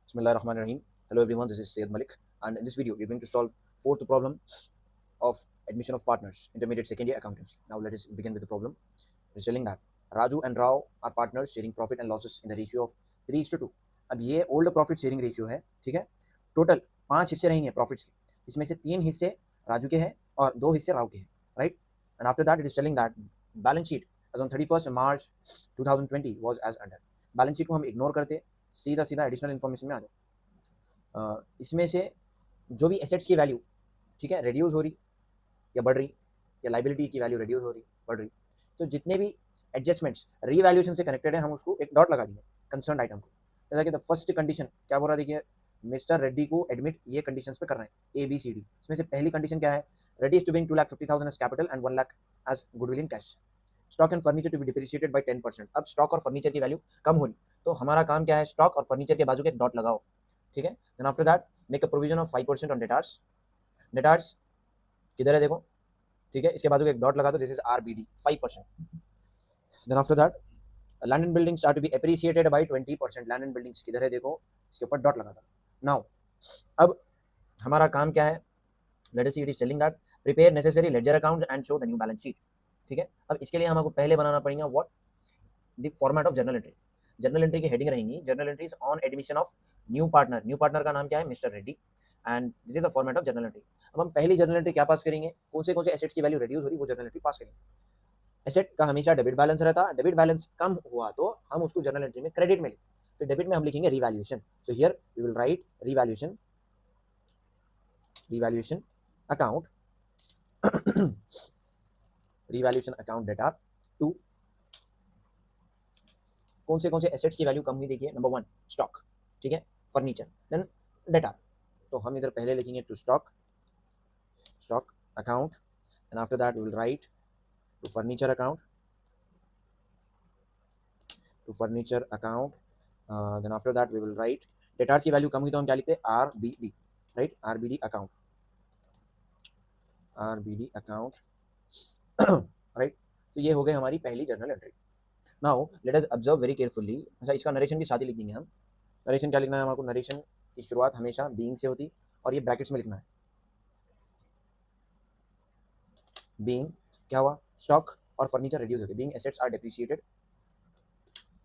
Bismillahirrahmanirrahim. Hello everyone, this is Syed Malik, and in this video we're going to solve fourth problem of admission of partners, intermediate second year accountancy. Now let us begin with the problem. It's telling that Raju and Rao are partners sharing profit and losses in the ratio of 3:2. अब ये old profit sharing ratio है, ठीक है। Total 5 हिस्से रहेंगे profits के, इसमें से 3 हिस्से राजू के हैं और 2 हिस्से राव के हैं, right. And after that it is telling that balance sheet as on 31st March 2020 was as under. Balance sheet को हम इग्नोर करते, सीधा सीधा एडिशनल इन्फॉर्मेशन में आ जाओ। इसमें से जो भी एसेट्स की वैल्यू, ठीक है, रिड्यूस हो रही या बढ़ रही, या लाइबिलिटी की वैल्यू रिड्यूस हो रही बढ़ रही, तो जितने भी एडजस्टमेंट्स रीवैल्यूएशन से कनेक्टेड है हम उसको एक डॉट लगा देंगे कंसर्न आइटम को। जैसा कि द फर्स्ट कंडीशन क्या बोल रहा है, देखिए मिस्टर रेड्डी को एडमिट ये कंडीशंस पे करना है ABCD। इसमें से पहली कंडीशन क्या है, Reddy is to bring 2,50,000 as capital and 1 lakh as goodwill in cash. Stock and furniture to be depreciated by 10%। अब स्टॉक और फर्नीचर की वैल्यू कम हो रही, तो हमारा काम क्या है, स्टॉक और फर्नीचर के बाजू के एक डॉट लगाओ, ठीक है। Then after that make a provision of 5% on debtors. Debtors किधर है देखो, ठीक है, इसके बाजू का एक डॉट लगा दो, this is RBD 5%। Then after that land and buildings are to be appreciated by 20%। Land and buildings किधर है देखो, इसके ऊपर डॉट लगा दो। नाउ अब हमारा काम क्या है, let us see it is telling that prepare necessary ledger account and show the new balance sheet, ठीक है। अब इसके लिए हमको पहले बनाना पड़ेगा what the format of journal entry. Journal entry की हेडिंग रहेंगी journal entries on admission of new partner. New partner का नाम क्या है, mister Reddy, and this is the format of journal entry. अब हम पहली जर्नल एंट्री क्या पास करेंगे, कौन से एसेट्स की वैल्यू रिड्यूस हो रही वो जर्नल एंट्री पास करेंगे। एसेट का हमेशा डेबिट बैलेंस रहता, डेबिट बैलेंस कम हुआ तो हम उसको जर्नल एंट्री में क्रेडिट में लिखते, तो डेबिट में हम लिखेंगे revaluation. So here we will write revaluation account revaluation account data to कौन से एसेट्स की वैल्यू कम हुई, देखिए नंबर 1 स्टॉक, ठीक है, फर्नीचर, देन डेटा। तो हम इधर पहले लिखेंगे to stock account, and after that we will write to furniture account then after that we will write डेटा की वैल्यू कम हुई तो हम क्या लिखते हैं, RBD, right, RBD account right. तो ये हो गई हमारी पहली journal entry. Now let us observe very carefully. अच्छा, इसका नरेशन भी साथ ही लिख देंगे हम। नरेशन क्या लिखना है हमको, नरेशन की शुरुआत हमेशा बीइंग से होती और ये ब्रैकेट्स में लिखना है। बीइंग क्या हुआ, स्टॉक और फर्नीचर रिड्यूस हो गए, being assets are depreciated,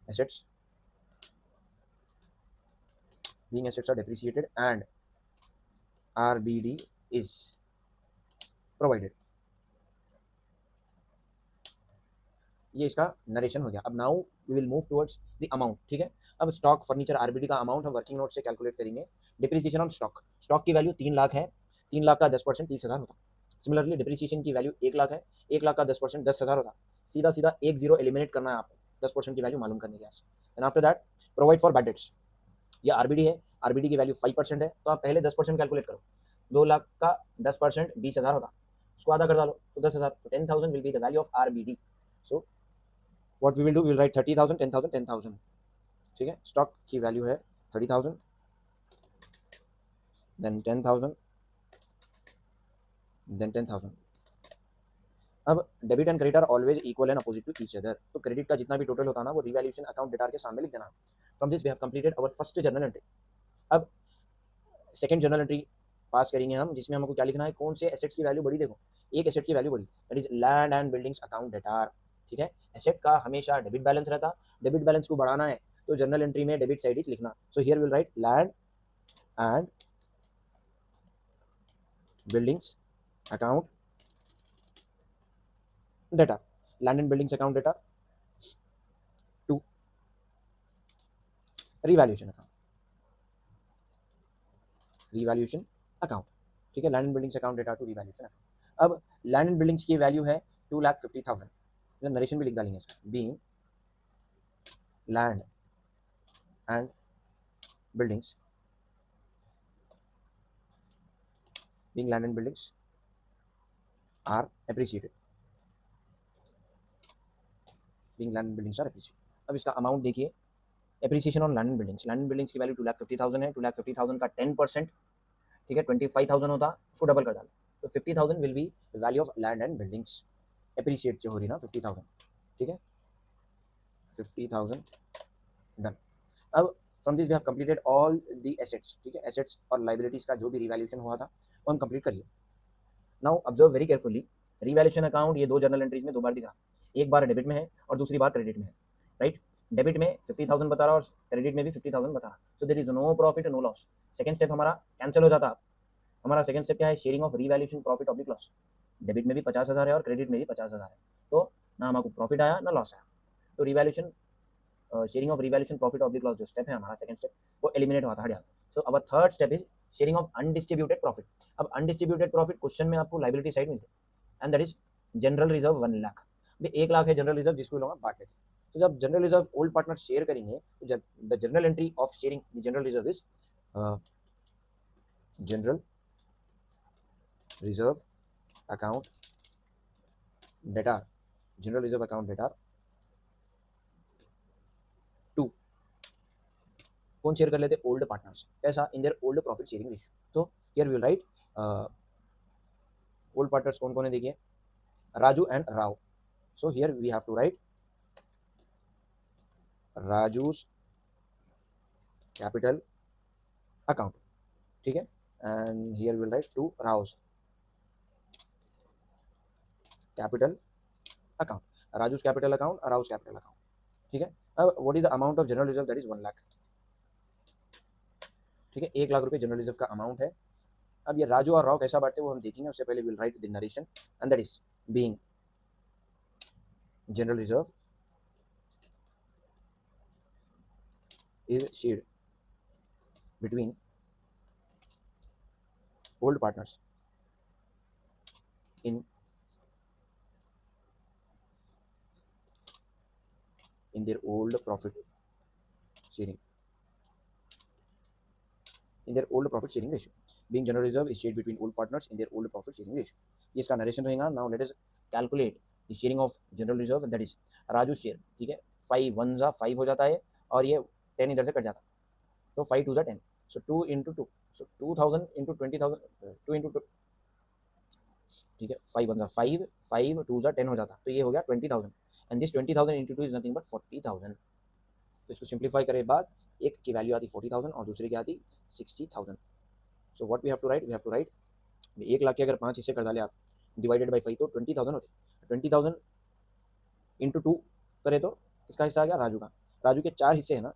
assets being assets are depreciated and RBD is provided. ये इसका नरेशन हो गया। अब now we will move towards the amount, ठीक है। अब स्टॉक फर्नीचर RBD का अमाउंट हम वर्किंग नोट से कैलकुलेट करेंगे। डिप्रिसिएशन ऑन स्टॉक, स्टॉक की वैल्यू 3 लाख है, 3 लाख का 10% 30,000 होता। सिमिलरली डिप्रिसिएशन की वैल्यू 1 लाख है, 1 लाख का 10% 10,000 होता। सीधा सीधा एक जीरो एलिमिनेट करना है आपको 10% की वैल्यू मालूम करने के लिए। And after that provide for bad debts, ये RBD है, RBD की वैल्यू 5% है, तो आप पहले 10% कैलकुलेट करो। 2 लाख का 10% 20,000 होता, उसको आधा कर डालो तो 10,000, तो 10,000 will be the value of RBD। So what we will do, we will write 30,000 10,000 10,000, ठीक है। स्टॉक की वैल्यू है 30,000, देन 10,000, देन 10,000। अब debit and credit are always equal and opposite to each other, तो क्रेडिट का जितना भी टोटल होता है ना वो रिवैल्यूएशन अकाउंट डेटार के सामने लिख देना। From this we have completed our first journal entry. अब सेकंड जर्नल एंट्री पास करेंगे हम, जिसमें हमको क्या लिखना है, कौन से एसेट्स की वैल्यू बढ़ी, देखो एक एसेट की वैल्यू बढ़ी, that is land and buildings account debtor, ठीक है। एसेट का हमेशा डेबिट बैलेंस रहता, डेबिट बैलेंस को बढ़ाना है तो जर्नल एंट्री में डेबिट साइड लिखना। So here will write land and buildings account debtor, land and buildings account data to revaluation account, ठीक है। Land and buildings account data to revaluation account. अब land and buildings की value है 2,50,000, narration भी लिख डालेंगे इसका, being land and buildings are appreciated, अब इसका अमाउंट देखिए, appreciation on land and buildings, land and buildings की वैल्यू 2,50,000 है, 2,50,000 का 10%, ठीक है, 25,000 होता, उसको डबल कर डालो तो 50,000 will be value of land and buildings appreciate जो हो रही ना 50,000, ठीक है, 50,000 डन। अब from this we have completed all the assets, ठीक है, एसेट्स और लाइबिलिटीज का जो भी रिवैल्यूएशन हुआ था वो हम कंप्लीट कर लिया। Now observe very carefully, revaluation account ये दो जर्नल एंट्रीज में दो बार दिख रहा, एक बार डेबिट में है और दूसरी बार क्रेडिट में है, राइट। डेबिट में 50,000 बता रहा और क्रेडिट में भी 50,000 बता रहा, so there is no profit no loss. Second step हमारा कैंसिल हो जाता। हमारा सेकंड स्टेप क्या है, sharing of revaluation profit oblique loss. Debit में भी 50,000 है और क्रेडिट में भी 50,000 है, तो ना हमारे प्रॉफिट आया ना लॉस आया। तो revaluation sharing of revaluation profit oblique loss जो स्टेप है हमारा सेकंड स्टेप, वो एलिमिनेट हुआ था, हट जाता। So our third step is sharing of undistributed profit. अब अनडिस्ट्रीब्यूटेड प्रॉफिट क्वेश्चन में आपको लाइबिलिटी साइड मिलती है, and that is general reserve 1 lakh. भाई 1 लाख है जनरल रिजर्व, जिसको लोग बांट लेते हैं। तो जब general reserve old partner share करेंगे तो the general entry of sharing the general reserve is general reserve account debtor, general reserve account data to, कौन शेयर कर लेते, ओल्ड पार्टनर्स। कैसा, in their old profit sharing ratio. तो here we will write old partners कौन कौन है, देखिए Raju and Rao. So here we have to write Raju's capital account, ठीक है, and here we will write to Rao's capital account, Raju's capital account, Rao's capital account, ठीक है। अब what is the amount of general reserve, that is 1 lakh, ठीक है, 1 लाख रुपए जनरल रिजर्व का amount है। अब ये राजू और राव कैसा बांटते हैं वो हम देखेंगे, उससे पहले will write the narration, and that is being general reserve is shared between old partners in their old profit sharing, in their old profit sharing ratio. Being general reserve is shared between old partners in their old profit sharing ratio. ये इसका narration रहेगा। Now let us calculate the sharing of general reserve, that is Raju share, ठीक है। 5 1 जा 5 हो जाता है और ये 10 इधर से कट जाता है, तो 5 2 जा 10, सो 2 into 2, सो 2000 into 20,000, 2 into 2, ठीक है, 5 1 जा 5, 5 2 जा 10 हो जाता, तो ये हो गया 20,000, and this 20,000 into 2 is nothing but 40,000। तो इसको सिंप्लीफाई करे बाद एक की वैल्यू आती 40,000 और दूसरे की आती 60,000। So what we have to write, we have to write 1 lakh के अगर 5 हिस्से कर डाले आप डिवाइडेड बाई 5 तो 20,000 होते। 20,000 इंटू 2 करे तो इसका हिस्सा आ गया राजू का। राजू के 4 हिस्से हैं ना,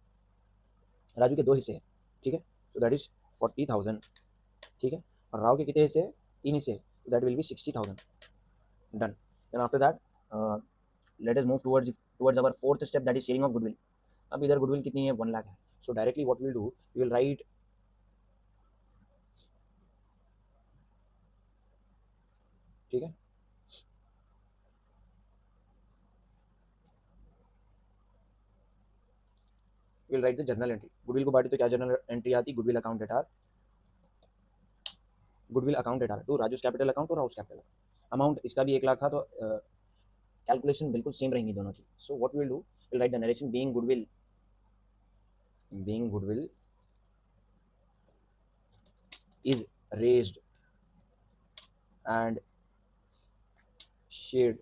राजू के 2 हिस्से हैं, ठीक है, सो दैट इज 40,000, ठीक है। और राव के कितने हिस्से हैं, 3 हिस्से, तो that will be 60,000। Done. Then after that let us move towards our fourth step, that is sharing of goodwill. अब इधर गुडविल कितनी है, 1 लाख है। So directly what will do, we will write, ठीक है, will write the journal entry. Goodwill को बांटी तो क्या जर्नल एंट्री आती, goodwill account at R, goodwill account at R to Raju's capital account और हाउस कैपिटल अमाउंट। इसका भी 1 लाख था, तो कैलकुलेशन बिल्कुल सेम रहेंगी दोनों की। सो what will do, will write the narration, being goodwill is raised and shared,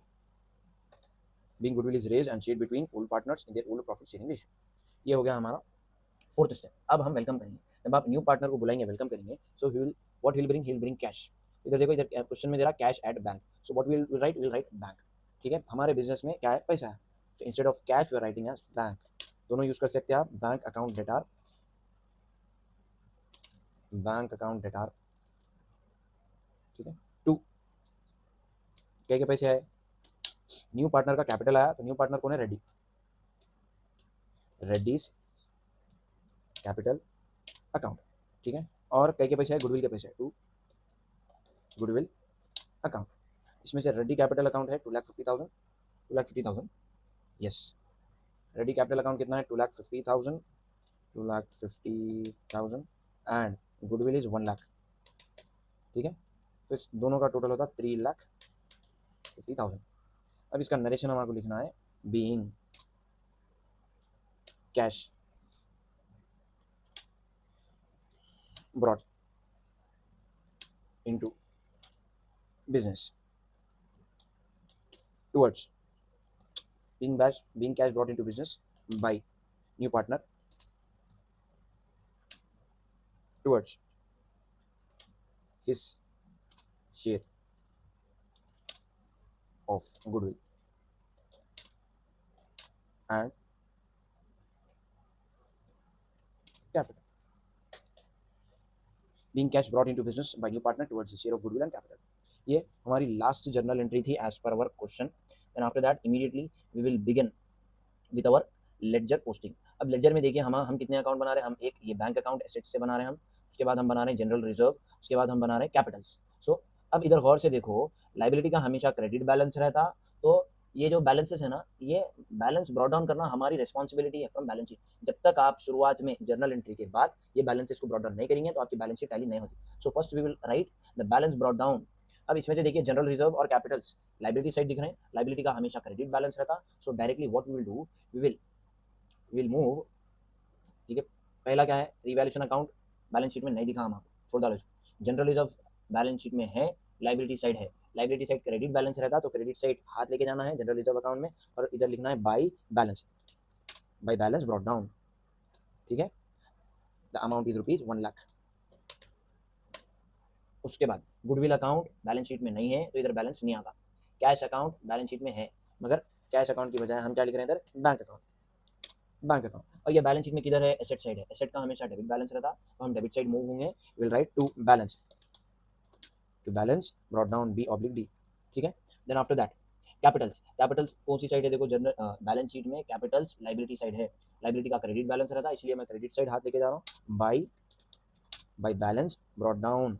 being goodwill is raised and shared between old partners in their old profit sharing ratio। ये हो गया हमारा फोर्थ स्टेप। अब हम welcome करेंगे, जब आप new partner को बुलाएंगे वेलकम करेंगे, so he will what he will bring cash. इधर देखो, इधर क्वेश्चन में दे रहा cash at bank, so what will write bank, ठीक है। हमारे बिजनेस में क्या है, पैसा है, so instead of cash we are writing as bank. दोनों यूज कर सकते हैं आप, bank account debtor, bank account debtor, ठीक है। टू क्या क्या पैसे आए, न्यू पार्टनर का कैपिटल आया, तो न्यू पार्टनर कौन है, रेड्डी, रेड्डीज कैपिटल अकाउंट, ठीक है। और कई के पैसे है, गुडविल के पैसे है, टू गुडविल अकाउंट। इसमें से रेडी कैपिटल अकाउंट है 2,50,000, 2,50,000, यस। रेडी कैपिटल अकाउंट कितना है, 2,50,000, 2,50,000, एंड गुडविल इज 1 लाख, ठीक है। तो इस दोनों का टोटल होता 3,50,000। अब इसका नरेशन हमारे को लिखना है, being cash brought into business towards being cash brought into business by new partner towards his share of goodwill and capital, being cash brought into business by new partner towards his share of goodwill and capital. ये हमारी last journal entry थी as पर our question, and after that immediately we will begin with our ledger posting. अब ledger में देखिए हम कितने account बना रहे हैं, हम एक ये बैंक अकाउंट एसेट से बना रहे हैं हम, उसके बाद हम बना रहे हैं जनरल रिजर्व, उसके बाद हम बना रहे हैं कैपिटल्स। सो अब इधर गौर से देखो, लाइबिलिटी का हमेशा क्रेडिट बैलेंस रहता, तो ये जो बैलेंसेस है ना, ये बैलेंस ब्रॉट डाउन करना हमारी रिस्पॉन्सिबिलिटी है फ्रॉम बैलेंस शीट। जब तक आप शुरुआत में जर्नल एंट्री के बाद ये बैलेंसेस को ब्रॉट डाउन नहीं करेंगे तो आपकी बैलेंस शीट टैली नहीं होती। So first we will write the balance brought down. अब इसमें से देखिए जनरल रिजर्व और कैपिटल्स लाइबिलिटी साइड दिख रहे हैं, लाइबिलिटी का हमेशा क्रेडिट बैलेंस रहता। So directly what we will do, we will move, ठीक है। पहला क्या है, रिवैल्यूएशन अकाउंट बैलेंस शीट में नहीं दिखा, हम आपको छोड़ डालो इसको। जनरल रिजर्व बैलेंस शीट में है, लाइबिलिटी साइड है, लाइबिलिटी साइड क्रेडिट बैलेंस रहता तो क्रेडिट साइड हाथ लेके जाना है जनरल रिजर्व अकाउंट में, और इधर लिखना है बाई बैलेंस ब्रॉट डाउन, ठीक है। The amount is ₹1,00,000। उसके बाद गुडविल अकाउंट बैलेंस शीट में नहीं है तो इधर बैलेंस नहीं आता। कैश अकाउंट बैलेंस शीट में है, मगर कैश अकाउंट की बजाय हम क्या लिख रहे हैं इधर, बैंक अकाउंट, बैंक अकाउंट। और ये बैलेंस शीट में किधर है, एसेट साइड है, एसेट का हमेशा डेबिट बैलेंस रहता, तो हम डेबिट साइड मूव होंगे, will write to balance brought down B/D, ठीक है। Then after that capitals, capitals कौन सी साइड है, देखो जनरल बैलेंस शीट में कैपिटल्स लाइबिलिटी साइड है, लाइबिलिटी का क्रेडिट बैलेंस रहता है, इसलिए मैं क्रेडिट साइड हाथ लेके जा रहा हूँ, बाई बैलेंस ब्रॉट डाउन,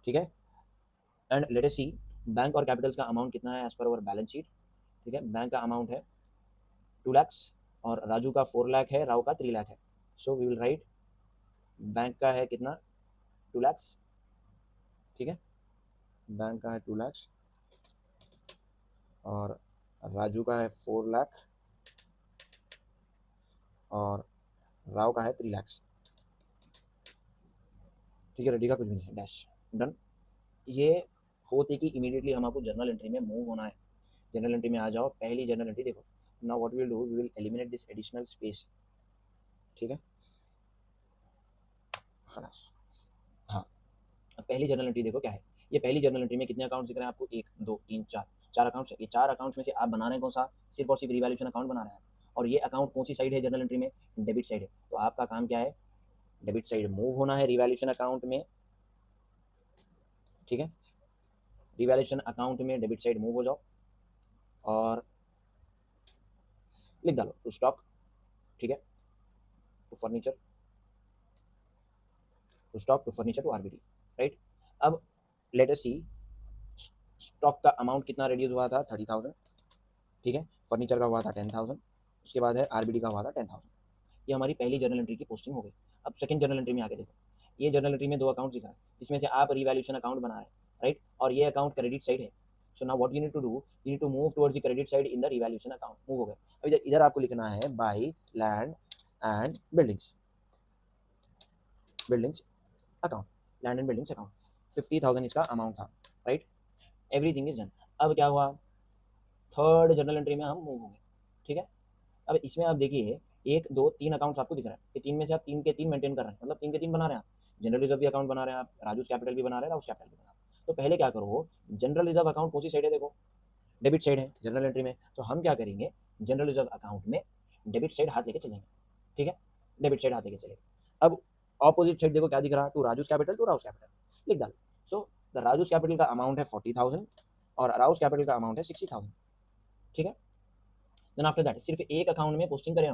ठीक है। And let us see bank और कैपिटल्स का अमाउंट कितना है एज पर अवर बैलेंस शीट, ठीक है। बैंक का अमाउंट है 2 लाख, और राजू का 4 लाख है, राव का 3 लाख है। So we will write bank का है कितना, 2 लाख, ठीक है। बैंक का है 2 लाख और राजू का है 4 लाख और राव का है 3 लाख, ठीक है। रेडी का कुछ भी नहीं है, डैश डन। ये होते कि इमीडिएटली हम आपको जर्नल एंट्री में मूव होना है। जर्नल एंट्री में आ जाओ, पहली जर्नल एंट्री देखो। Now what we will do, we will eliminate this additional space, ठीक है। खलास, हाँ। अब पहली जर्नल एंट्री देखो क्या है, ये पहली जर्नल एंट्री में कितने अकाउंट्स दिख रहे हैं आपको, 1 2 3 4, 4 अकाउंट्स है। ये 4 अकाउंट्स में से आप बना रहे हैं कौन सा, सिर्फ और सिर्फ रिवैल्यूएशन अकाउंट बना रहे हैं आप। और ये अकाउंट कौन सी साइड है जर्नल एंट्री में, डेबिट साइड है, तो आपका काम क्या है, डेबिट साइड मूव होना है रिवैल्यूएशन अकाउंट में, ठीक है। रिवैल्यूएशन अकाउंट में डेबिट साइड मूव हो जाओ और लिख डालो टू स्टॉक, ठीक है, to furniture, to stock, to furniture, to RBD, right. अब लेट अस सी स्टॉक का अमाउंट कितना रिड्यूस हुआ था, 30,000, ठीक है। फर्नीचर का हुआ था 10,000, उसके बाद है आरबीडी का हुआ था 10,000। ये हमारी पहली जर्नल एंट्री की पोस्टिंग हो गई। अब सेकंड जर्नल एंट्री में आके देखो, ये जर्नल एंट्री में 2 अकाउंट दिख रहा है, इसमें से आप रिवैल्यूएशन अकाउंट बना रहे हैं, राइट, और ये अकाउंट क्रेडिट साइड है। So now what you need to do, you need to move towards the credit side in the revaluation account, move हो गए। अब इधर आपको लिखना है by land and buildings account, land and buildings account, 50,000 इसका amount था, राइट। Everything is done. अब क्या हुआ, थर्ड जर्नल एंट्री में हम मूव होंगे, ठीक है। अब इसमें आप देखिए 1 2 3 अकाउंट्स आपको दिख रहा है, ये 3 में से आप 3 के 3 मेंटेन कर रहे हैं, मतलब 3 के 3 बना रहे हैं आप। जनरल रिजर्व भी अकाउंट बना रहे हैं आप, राजूस कैपिटल भी बना रहे हैं, राउस कैपिटल भी बना रहे हैं। तो पहले क्या करो, जनरल रिजर्व अकाउंट कौन सी साइड है, देखो डेबिट साइड है जनरल एंट्री में, तो हम क्या करेंगे, जनरल रिजर्व अकाउंट में डेबिट साइड हाथ लेके चलेंगे, ठीक है। डेबिट साइड हाथ लेके चलेंगे। अब ऑपोजिट साइड देखो क्या दिख रहा है, to Raju's capital, to Rao's capital, लिख डालो। सो द राजूस कैपिटल का अमाउंट है 40,000 और राउस कैपिटल का अमाउंट है 60,000, ठीक है। देन आफ्टर दैट सिर्फ एक अकाउंट में पोस्टिंग करें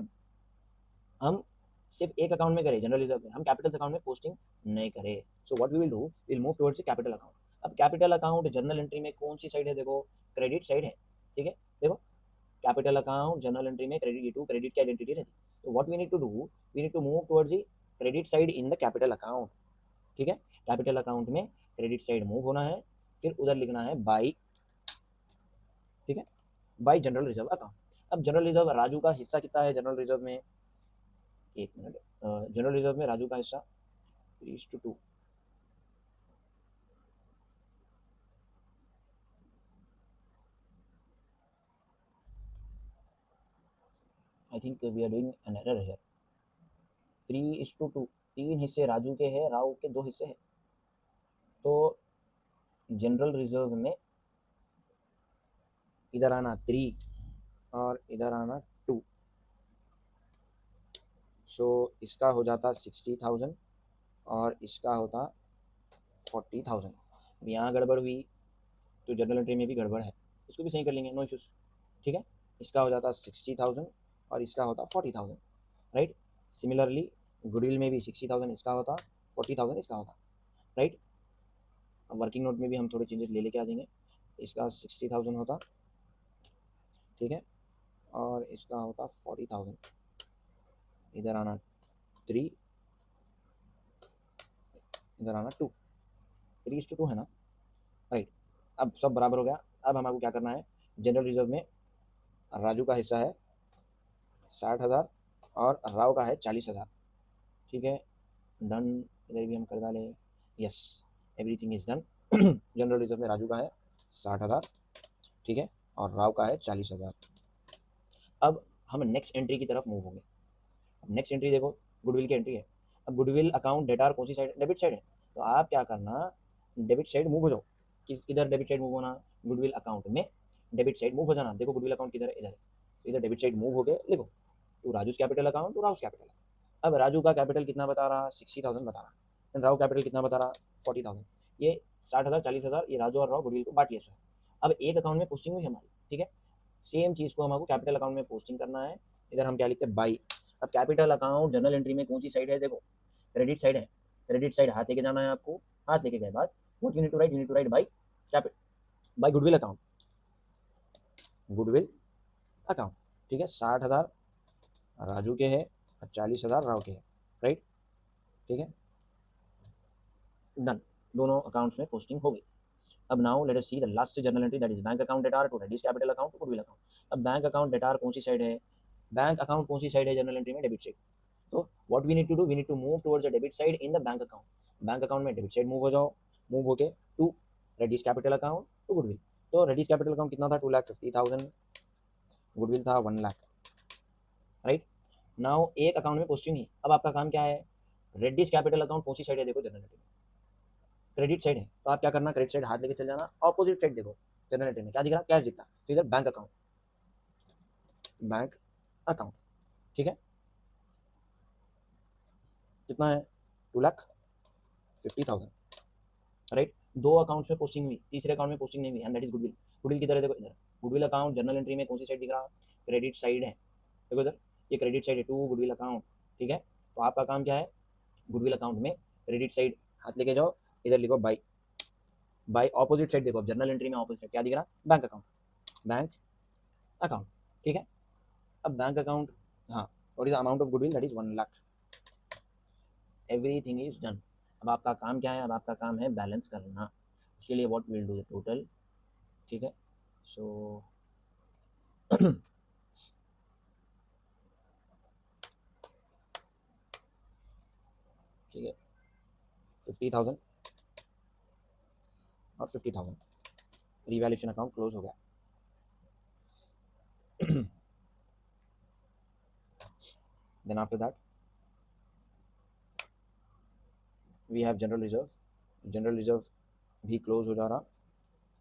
हम सिर्फ एक अकाउंट में करें जनरल रिजर्व में, हम कैपिटल्स अकाउंट में पोस्टिंग नहीं करें। So what we will do, will move towards capital account. अब कैपिटल अकाउंट जर्नल एंट्री में कौन सी साइड है, देखो क्रेडिट साइड है, ठीक है। देखो कैपिटल अकाउंट जर्नल एंट्री में क्रेडिट टू क्रेडिट की आइडेंटिटी रहती है, तो what we need to do, we need to move towards the credit side in the capital account, ठीक है। कैपिटल अकाउंट में क्रेडिट साइड मूव होना है, फिर उधर लिखना है बाई, ठीक है, बाई जनरल रिजर्व अकाउंट। अब जनरल रिजर्व राजू का हिस्सा कितना है जनरल रिजर्व में, एक मिनट, जनरल रिजर्व में राजू का हिस्सा 3:2, I think we are doing an error here, 3:2, 3 हिस्से राजू के हैं, राव के 2 हिस्से हैं। तो जनरल रिजर्व में इधर आना 3 और इधर आना 2, सो इसका हो जाता 60,000 और इसका होता 40,000। यहाँ गड़बड़ हुई तो जनरल एंट्री में भी गड़बड़ है, इसको भी सही कर लेंगे, नो इश्यूज। ठीक है, इसका हो जाता 60,000 और इसका होता 40,000, राइट। सिमिलरली गुडविल में भी 60,000 इसका होता, 40,000 इसका होता, राइट। अब वर्किंग नोट में भी हम थोड़े चेंजेस ले लेके आ जाएंगे। इसका 60,000 होता, ठीक है, और इसका होता 40,000। इधर आना 3, इधर आना 2, 3:2 है ना, राइट। अब सब बराबर हो गया। अब हमारे को क्या करना है, जनरल रिजर्व में राजू का हिस्सा है 60,000 और राव का है 40,000, ठीक है, डन। इधर भी हम कर डालें, yes, everything is done. General reserve में राजू का है 60,000, ठीक है, और राव का है 40,000। अब हम नेक्स्ट एंट्री की तरफ मूव होंगे। नेक्स्ट एंट्री देखो, गुडविल की एंट्री है। अब गुडविल अकाउंट डेटार कौन सी साइड, डेबिट साइड है, तो आप क्या करना, डेबिट साइड मूव हो जाओ। किधर डेबिट साइड मूव होना, गुडविल अकाउंट में डेबिट साइड मूव हो जाना। देखो गुडविल अकाउंट किधर है, इधर है, तो इधर डेबिट साइड मूव हो गए, लिखो to Raju's capital account, to Rao's capital. अब राजू का कैपिटल कितना बता रहा, 60,000 बता रहा, राव कैपिटल कितना बता रहा, 40,000। ये 60,000 40,000 ये राजू और राव गुडविल को बांट लिया। अब एक अकाउंट में पोस्टिंग हुई हमारी, ठीक है, सेम चीज़ को हमको कैपिटल अकाउंट में पोस्टिंग करना है। इधर हम क्या लिखते हैं, बाई। अब कैपिटल अकाउंट जनरल एंट्री में कौन सी साइड है, देखो क्रेडिट साइड है। क्रेडिट साइड हाथ लेके जाना है आपको, हाथ लेके गए बाद what you need to write, you need to write by capital, by goodwill account, goodwill account, ठीक है। 60,000 राजू के हैं और 40,000 राव के हैं, राइट, ठीक है, डन। दोनों अकाउंट्स में पोस्टिंग हो गई। अब now let us see the last journal entry, that is bank account debtor to reduce capital account to goodwill account. अब बैंक अकाउंट डेटार कौन सी साइड है, बैंक अकाउंट कौन सी साइड है जनरल एंट्री में, डेबिट साइड। तो what we need to do, we need to move towards the debit side in the bank account. Bank account में डेबिट साइड मूव हो जाओ, मूव होके to reduce capital account to goodwill. तो reduce capital account कितना था, 2,50,000, goodwill था 1,00,000, right. Now एक account में पोस्टिंग नहीं। अब आपका काम क्या है, रेड्यूस कैपिटल अकाउंट कौन सी साइड है, देखो जनरल एंट्री में क्रेडिट साइड है, तो आप क्या करना, क्रेडिट साइड हाथ लेके चल जाना, ऑपोजिट साइड देखो जनरल एंट्री में क्या दिख रहा, कैश दिखता, तो इधर बैंक अकाउंट, बैंक अकाउंट, ठीक है, कितना है, 2,50,000, राइट। दो अकाउंट्स में पोस्टिंग हुई, तीसरे अकाउंट में पोस्टिंग नहीं हुई, and that is goodwill. Goodwill किधर है, देखो इधर, गुडविल अकाउंट जनरल एंट्री में कौन सी साइड दिख रहा, क्रेडिट साइड है, देखो इधर, ये क्रेडिट साइड है टू गुडविल अकाउंट, ठीक है। तो आपका काम क्या है, गुडविल अकाउंट में क्रेडिट साइड हाथ लेके जाओ, इधर लिखो बाई, बाई ऑपोजिट साइड देखो, जनरल एंट्री में ऑपोजिट क्या दिख रहा, बैंक अकाउंट, बैंक अकाउंट, ठीक है। अब बैंक अकाउंट, हाँ, what is the amount of goodwill, that is 1,00,000, everything is done. अब आपका काम क्या है, अब आपका काम है बैलेंस करना। उसके लिए what will do the total, ठीक है, सो ठीक है, 50,000 और 50,000, रिवैल्यूएशन अकाउंट क्लोज हो गया। Then after that we have general reserve, general reserve भी क्लोज हो जा रहा,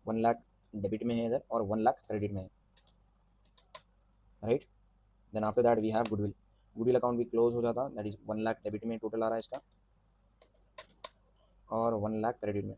1,00,000 डेबिट में है इधर और 1,00,000 क्रेडिट में है, right. Then after that we have goodwill, goodwill account भी क्लोज हो जाता, दैट इज 1,00,000 डेबिट में टोटल आ रहा है इसका और 1,00,000 क्रेडिट में,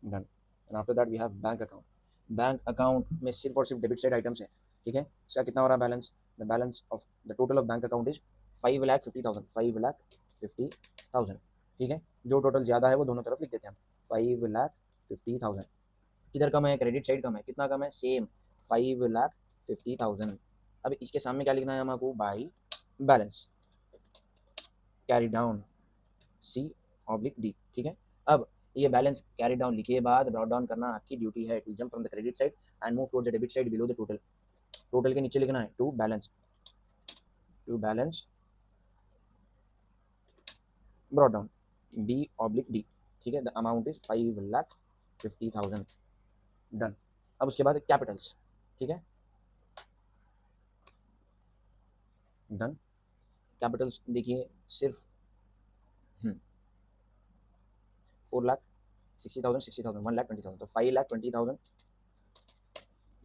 done. And after that we have bank account, bank account में सिर्फ और सिर्फ डेबिट साइड आइटम्स है, ठीक है। इसका कितना हो रहा है balance, the balance of the total of bank account is 5,50,000, 5,50,000, ठीक है। जो टोटल ज़्यादा है वो दोनों तरफ लिख देते हैं हम, 5,50,000। किधर कम है, क्रेडिट साइड कम है, कितना कम है, सेम 5,50,000। अब इसके सामने क्या लिखना है हमको, by balance carry down C/D, ठीक है। अब ये बैलेंस कैरी डाउन लिखे बाद ब्रॉट डाउन करना आपकी ड्यूटी है, to jump from the credit side and move towards the debit side below the total. Total के नीचे लिखना है to balance, to balance brought down B/D, ठीक है। The amount is 5,50,000, done. अब उसके बाद कैपिटल्स, ठीक है, डन। कैपिटल्स देखिए सिर्फ 4,60,000 60,000 1,20,000, तो 5,20,000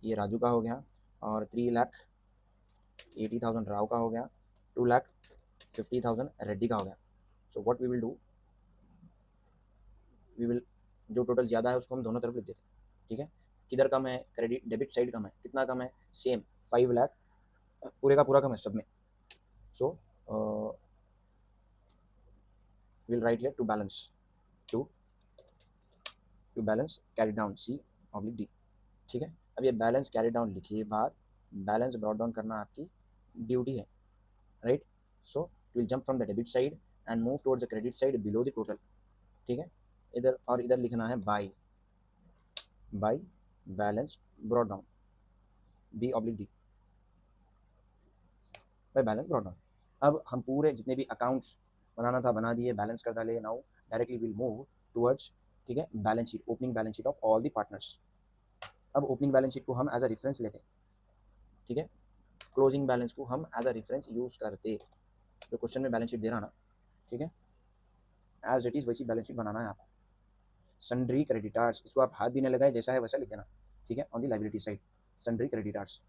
ये राजू का हो गया, और 3,80,000 राव का हो गया, 2,50,000 रेड्डी का हो गया. So what we will do, we will, जो टोटल ज़्यादा है उसको हम दोनों तरफ लिख देते हैं. ठीक है, किधर कम है, क्रेडिट डेबिट साइड कम है, कितना कम है, सेम 5 लाख पूरे का पूरा कम है सब में. So will write here to balance, to to balance carry down C oblique D. ठीक है, अब ये बैलेंस कैरी डाउन लिखिए, बाद बैलेंस ब्रॉट डाउन करना आपकी ड्यूटी है, right. So will jump from the debit side and move towards the credit side below the total. ठीक है, इधर और इधर लिखना है by balance brought down, B oblique D, by balance brought down. अब हम पूरे जितने भी अकाउंट्स बनाना था बना दिए, बैलेंस कर डाले. Now directly will move towards, ठीक है, balance sheet, opening balance sheet of all the partners. अब ओपनिंग बैलेंस शीट को हम एज अ रेफरेंस लेते हैं. ठीक है, क्लोजिंग बैलेंस को हम एज अ रेफरेंस यूज़ करते, जो क्वेश्चन में बैलेंस शीट दे रहा ना. ठीक है, एज इट इज़ वैसी बैलेंस शीट बनाना है आपको. सन्ड्री क्रेडिटार्स, इसको आप हाथ भी नहीं लगाए, जैसा है वैसा लिख देना. ठीक है, on the liability side sundry creditors,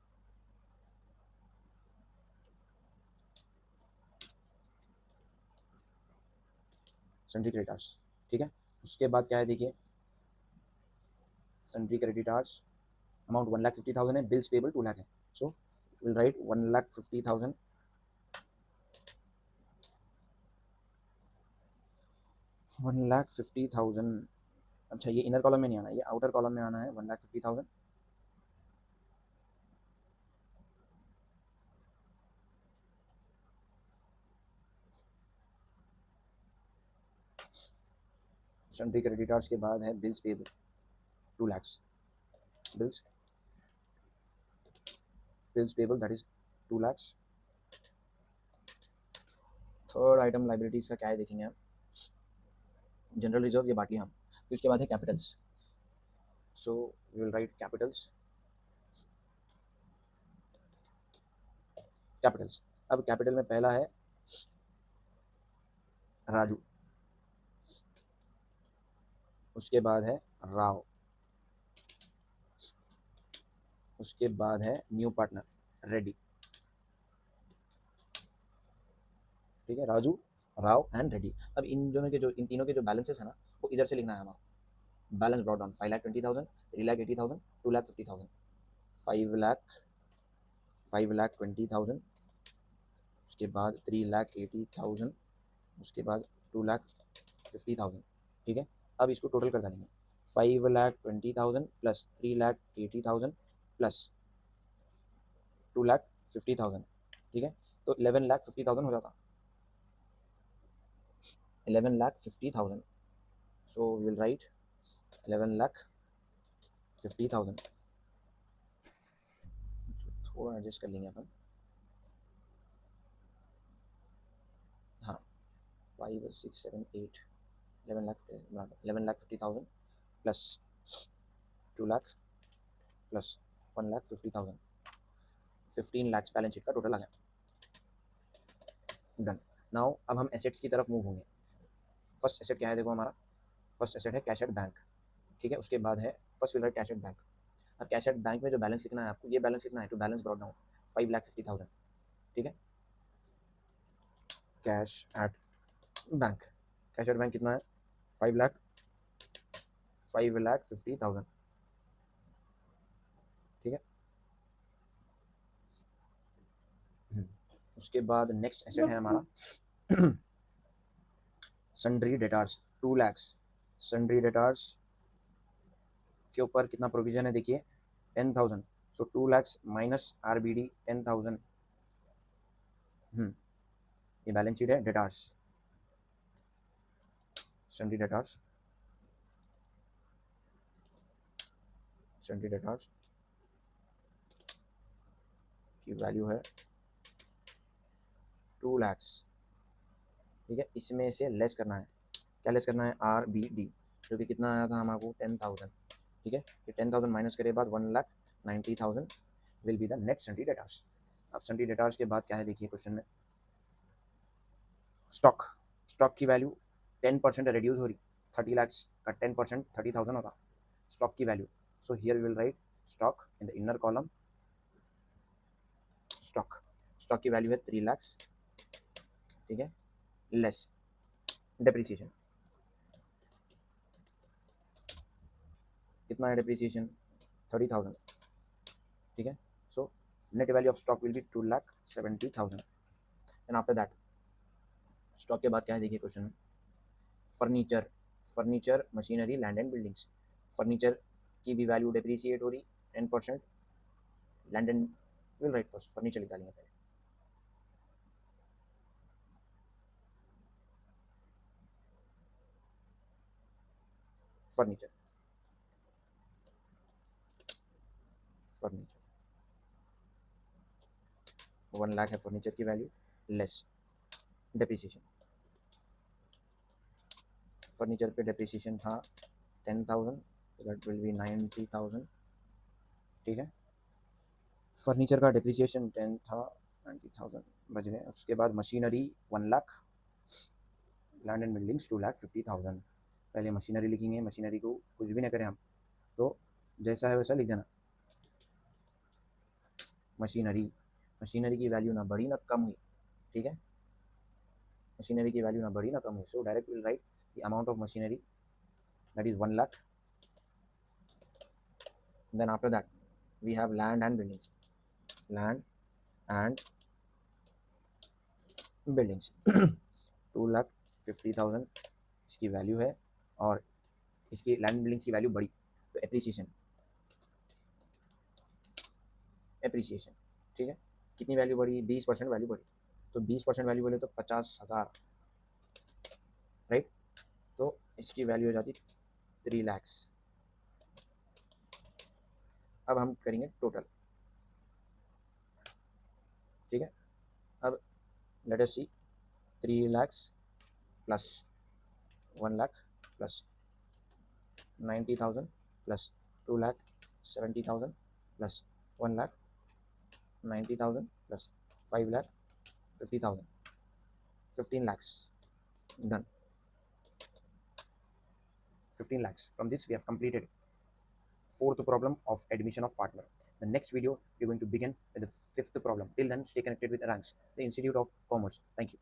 sundry creditors. ठीक है, उसके बाद क्या है देखिए, सन्ड्री क्रेडिटार्स अमाउंट 1,50,000 है, बिल्स पेबल 2 लाख है. सो विल राइट 1,50,000, 1,50,000. अच्छा, ये इनर कॉलम में नहीं आना, ये आउटर कॉलम में आना है. 1,50,000 सन्ड्री क्रेडिटार्स के बाद है bills payable 2 lakhs, bills payable that is 2 lakhs. Third item liabilities का क्या है देखेंगे हम, जनरल रिजर्व, ये बांट लिया हम. फिर उसके बाद है capitals. So we will write capitals, capitals. अब कैपिटल में पहला है राजू, उसके बाद है राव, उसके बाद है न्यू पार्टनर रेड्डी. ठीक है, राजू, राव एंड रेड्डी. अब इन दोनों के जो, इन तीनों के जो बैलेंसेस है ना, वो इधर से लिखना है हमारा. Balance brought down 5,20,000, 3,80,000, 2,50,000. 5,20,000, उसके बाद 3,80,000, उसके बाद 2,50,000. ठीक है, अब इसको टोटल कर डालेंगे. 5,20,000 प्लस 3,80,000 प्लस 2,50,000. ठीक है, तो 11,50,000 हो जाता, 11,50,000. सो विल राइट 11,50,000. थोड़ा एडजस्ट कर लेंगे अपन. हाँ, 5 6 7 8, 11,50,000 plus 2 lakh plus 1,50,000, 15 lakhs balance sheet का टोटल आ गया. डन. नाउ अब हम एसेट्स की तरफ मूव होंगे. फर्स्ट एसेट क्या है देखो हमारा, फर्स्ट एसेट है कैश एट बैंक. ठीक है, उसके बाद है first will write cash at bank. अब कैश एट बैंक में जो बैलेंस लिखना है आपको, ये बैलेंस लिखना है टू बैलेंस ब्रॉट डाउन 5,50,000. ठीक है, cash at bank, cash at bank कितना है, 5,50,000. ठीक है, उसके बाद नेक्स्ट एसेट है हमारा sundry debtors 2 lakhs. Sundry debtors के ऊपर कितना प्रोविजन है देखिए, 10,000. सो 2 lakhs माइनस RBD 10,000. ये बैलेंस शीट है debtors, sundry debtors, sundry debtors की वैल्यू है 2 lakhs. ठीक है, इसमें से लेस करना है, क्या लेस करना है, RBD, जो कि कितना आया था हमारे 10,000. ठीक है, ये 10,000 माइनस करे बाद 1,90,000 will be the net sundry debtors. अब सन्ड्री डेटार्स के बाद क्या है देखिए क्वेश्चन में, स्टॉक, स्टॉक की वैल्यू 10% रिड्यूस हो रही, 30 lakhs का 10% 30,000 होगा स्टॉक की value. So here we will write stock in the inner column. Stock, stock की वैल्यू है 3 lakhs, ठीक है, लेस डेप्रिसिएशन. कितना है डेप्रिसिएशन? 30,000, ठीक है. So net value of stock will be 2,70,000. And after that stock के बाद क्या है देखिए क्वेश्चन में, furniture, furniture machinery land and buildings. Furniture की भी वैल्यू डेप्रिसिएट हो रही 10%. Land and will write first, furniture निकालेंगे पहले. फर्नीचर, फर्नीचर 1 लाख है फर्नीचर की वैल्यू, लेस डेप्रिसिएशन. फर्नीचर पे डेप्रिसिएशन था 10,000, दैट विल बी 90,000, ठीक है. फर्नीचर का डेप्रिसिएशन 10 था, 90,000 बच गए. उसके बाद machinery 1 lakh, land and buildings 2,50,000. पहले मशीनरी लिखेंगे, मशीनरी को कुछ भी ना करें हम, तो जैसा है वैसा लिख देना. मशीनरी, मशीनरी की वैल्यू ना बढ़ी ना कम हुई, ठीक है. मशीनरी की वैल्यू ना बढ़ी ना कम हुई. So direct will write the amount of machinery, that is 1 lakh. Then after that we have land and buildings, land and buildings. 2,50,000 इसकी वैल्यू है, और इसकी लैंड बिल्डिंग्स की वैल्यू बढ़ी तो एप्रिसिएशन, एप्रिसिएशन, ठीक है. कितनी वैल्यू बढ़ी? 20% वैल्यू बढ़ी. तो 20% वैल्यू बढ़ी तो 50,000, राइट. तो इसकी वैल्यू हो जाती 3 lakhs. अब हम करेंगे टोटल, ठीक है. अब लेट अस सी 3 lakhs plus 1 lakh plus 90,000 plus 2,70,000 plus 1,90,000 plus 5,50,000, 15 lakhs. Done. 15 lakhs. From this we have completed fourth problem of admission of partner. The next video we are going to begin with the fifth problem. Till then, stay connected with Ranks, the Institute of Commerce. Thank you.